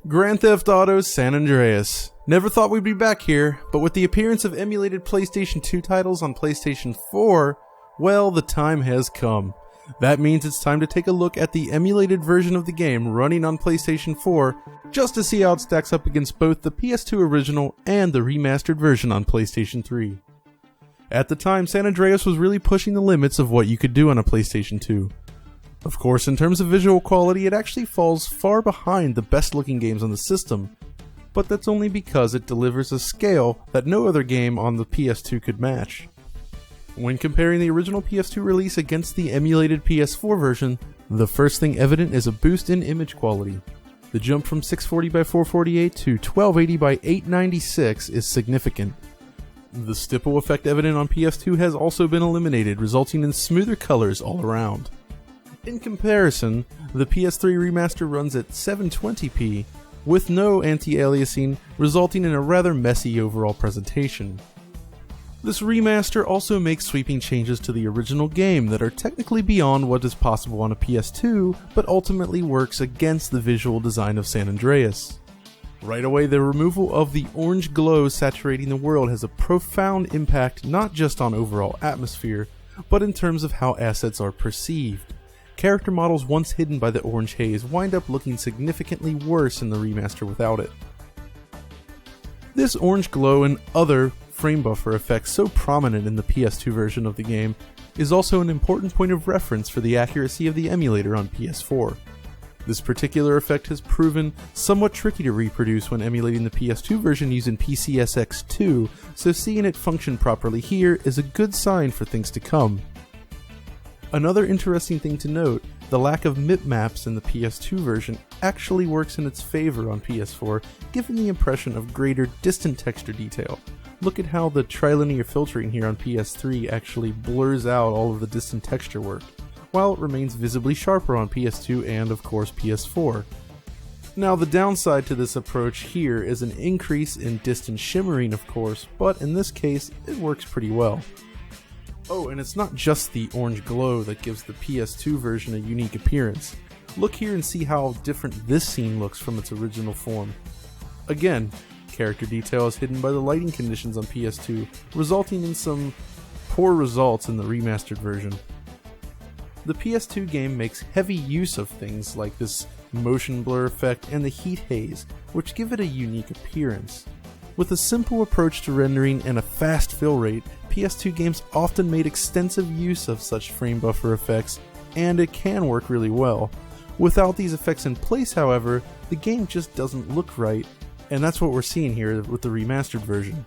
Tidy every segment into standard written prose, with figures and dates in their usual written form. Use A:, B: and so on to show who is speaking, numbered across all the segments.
A: Grand Theft Auto San Andreas. Never thought we'd be back here, but with the appearance of emulated PlayStation 2 titles on PlayStation 4, well, the time has come. That means it's time to take a look at the emulated version of the game running on PlayStation 4, just to see how it stacks up against both the PS2 original and the remastered version on PlayStation 3. At the time, San Andreas was really pushing the limits of what you could do on a PlayStation 2. Of course, in terms of visual quality, it actually falls far behind the best looking games on the system, but that's only because it delivers a scale that no other game on the PS2 could match. When comparing the original PS2 release against the emulated PS4 version, the first thing evident is a boost in image quality. The jump from 640x448 to 1280x896 is significant. The stipple effect evident on PS2 has also been eliminated, resulting in smoother colors all around. In comparison, the PS3 remaster runs at 720p, with no anti-aliasing, resulting in a rather messy overall presentation. This remaster also makes sweeping changes to the original game that are technically beyond what is possible on a PS2, but ultimately works against the visual design of San Andreas. Right away, the removal of the orange glow saturating the world has a profound impact not just on overall atmosphere, but in terms of how assets are perceived. Character models once hidden by the orange haze wind up looking significantly worse in the remaster without it. This orange glow and other frame buffer effects so prominent in the PS2 version of the game is also an important point of reference for the accuracy of the emulator on PS4. This particular effect has proven somewhat tricky to reproduce when emulating the PS2 version using PCSX2, so seeing it function properly here is a good sign for things to come. Another interesting thing to note, the lack of MIP maps in the PS2 version actually works in its favor on PS4, giving the impression of greater distant texture detail. Look at how the trilinear filtering here on PS3 actually blurs out all of the distant texture work, while it remains visibly sharper on PS2 and of course PS4. Now the downside to this approach here is an increase in distant shimmering of course, but in this case it works pretty well. Oh, and it's not just the orange glow that gives the PS2 version a unique appearance. Look here and see how different this scene looks from its original form. Again, character detail is hidden by the lighting conditions on PS2, resulting in some poor results in the remastered version. The PS2 game makes heavy use of things like this motion blur effect and the heat haze, which give it a unique appearance. With a simple approach to rendering and a fast fill rate, PS2 games often made extensive use of such frame buffer effects, and it can work really well. Without these effects in place, however, the game just doesn't look right, and that's what we're seeing here with the remastered version.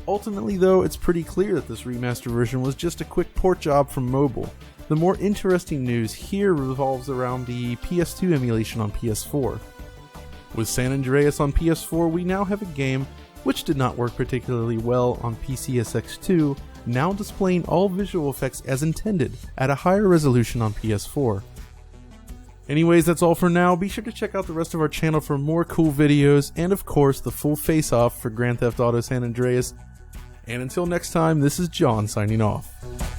A: Ultimately though, it's pretty clear that this remastered version was just a quick port job from mobile. The more interesting news here revolves around the PS2 emulation on PS4. With San Andreas on PS4, we now have a game which did not work particularly well on PCSX2, now displaying all visual effects as intended at a higher resolution on PS4. Anyways, that's all for now. Be sure to check out the rest of our channel for more cool videos, and of course the full face-off for Grand Theft Auto San Andreas. And until next time, this is John signing off.